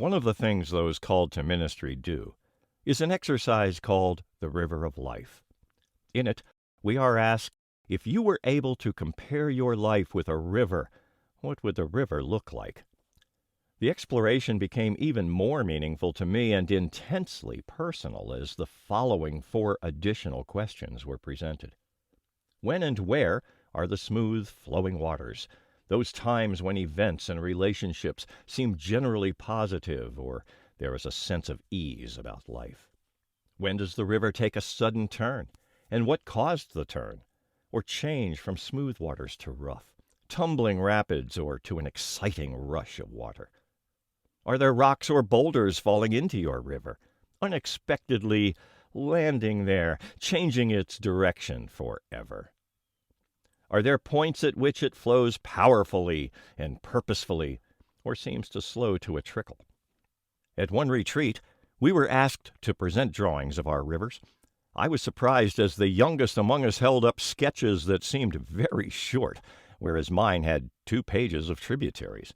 One of the things those called to ministry do is an exercise called the River of Life. In it, we are asked, if you were able to compare your life with a river, what would the river look like? The exploration became even more meaningful to me and intensely personal as the following 4 additional questions were presented. When and where are the smooth, flowing waters? Those times when events and relationships seem generally positive or there is a sense of ease about life. When does the river take a sudden turn? And what caused the turn? Or change from smooth waters to rough, tumbling rapids, or to an exciting rush of water? Are there rocks or boulders falling into your river, unexpectedly landing there, changing its direction forever? Are there points at which it flows powerfully and purposefully, or seems to slow to a trickle? At one retreat, we were asked to present drawings of our rivers. I was surprised as the youngest among us held up sketches that seemed very short, whereas mine had 2 pages of tributaries.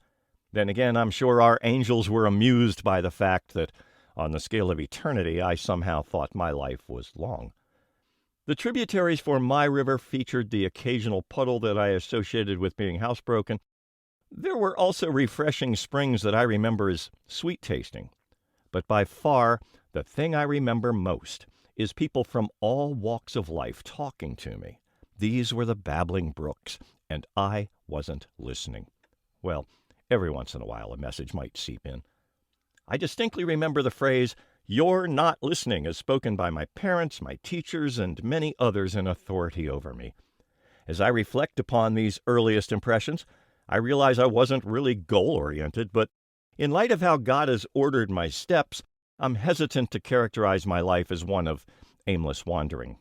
Then again, I'm sure our angels were amused by the fact that, on the scale of eternity, I somehow thought my life was long. The tributaries for my river featured the occasional puddle that I associated with being housebroken. There were also refreshing springs that I remember as sweet-tasting. But by far, the thing I remember most is people from all walks of life talking to me. These were the babbling brooks, and I wasn't listening. Well, every once in a while a message might seep in. I distinctly remember the phrase, "You're not listening," as spoken by my parents, my teachers, and many others in authority over me. As I reflect upon these earliest impressions, I realize I wasn't really goal-oriented, but in light of how God has ordered my steps, I'm hesitant to characterize my life as one of aimless wandering.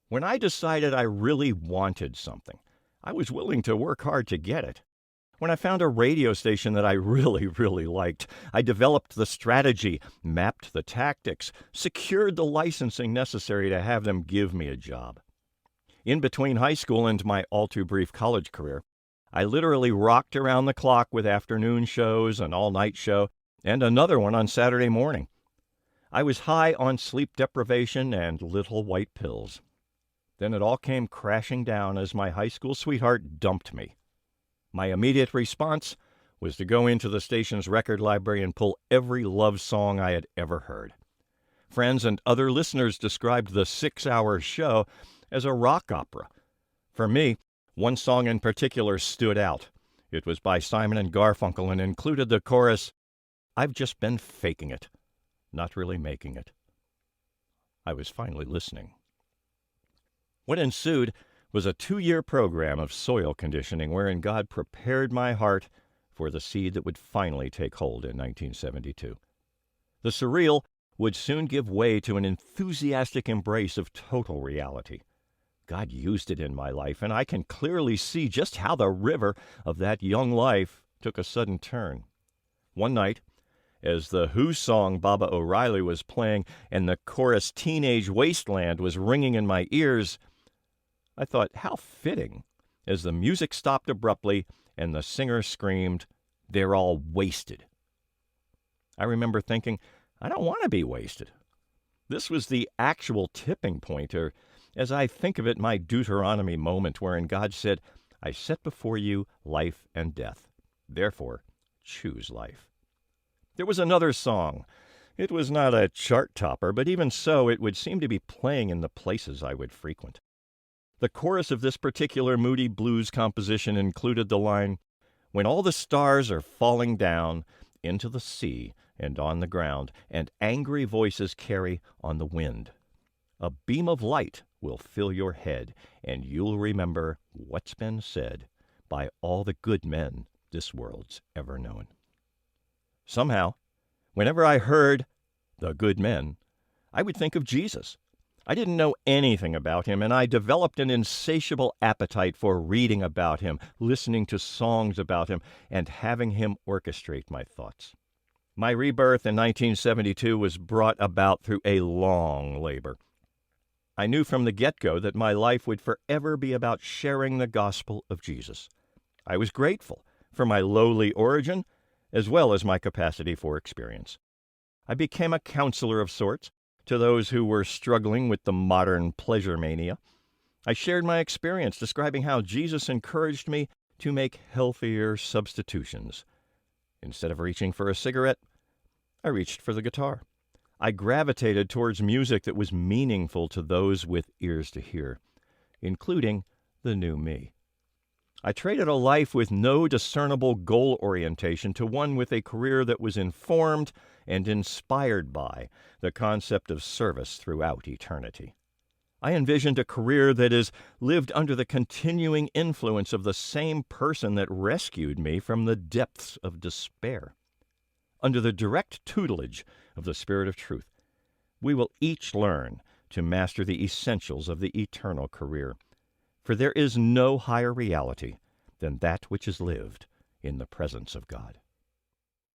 When I decided I really wanted something, I was willing to work hard to get it. When I found a radio station that I really liked, I developed the strategy, mapped the tactics, secured the licensing necessary to have them give me a job. In between high school and my all-too-brief college career, I literally rocked around the clock with afternoon shows, an all-night show, and another one on Saturday morning. I was high on sleep deprivation and little white pills. Then it all came crashing down as my high school sweetheart dumped me. My immediate response was to go into the station's record library and pull every love song I had ever heard. Friends and other listeners described the 6-hour show as a rock opera. For me, one song in particular stood out. It was by Simon and Garfunkel and included the chorus, "I've just been faking it, not really making it." I was finally listening. What ensued was a 2-year program of soil conditioning wherein God prepared my heart for the seed that would finally take hold in 1972. The surreal would soon give way to an enthusiastic embrace of total reality. God used it in my life, and I can clearly see just how the river of that young life took a sudden turn. One night, as the Who song Baba O'Reilly was playing and the chorus Teenage Wasteland was ringing in my ears, I thought, how fitting, as the music stopped abruptly and the singer screamed, "They're all wasted." I remember thinking, I don't want to be wasted. This was the actual tipping point, or as I think of it, my Deuteronomy moment wherein God said, "I set before you life and death. Therefore, choose life." There was another song. It was not a chart topper, but even so, it would seem to be playing in the places I would frequent. The chorus of this particular moody blues composition included the line, "When all the stars are falling down into the sea and on the ground, and angry voices carry on the wind, a beam of light will fill your head, and you'll remember what's been said by all the good men this world's ever known." Somehow, whenever I heard the good men, I would think of Jesus. I didn't know anything about him, and I developed an insatiable appetite for reading about him, listening to songs about him, and having him orchestrate my thoughts. My rebirth in 1972 was brought about through a long labor. I knew from the get-go that my life would forever be about sharing the gospel of Jesus. I was grateful for my lowly origin, as well as my capacity for experience. I became a counselor of sorts to those who were struggling with the modern pleasure mania. I shared my experience describing how Jesus encouraged me to make healthier substitutions. Instead of reaching for a cigarette, I reached for the guitar. I gravitated towards music that was meaningful to those with ears to hear, including the new me. I traded a life with no discernible goal orientation to one with a career that was informed and inspired by the concept of service throughout eternity. I envisioned a career that is lived under the continuing influence of the same person that rescued me from the depths of despair. Under the direct tutelage of the Spirit of Truth, we will each learn to master the essentials of the eternal career. For there is no higher reality than that which is lived in the presence of God.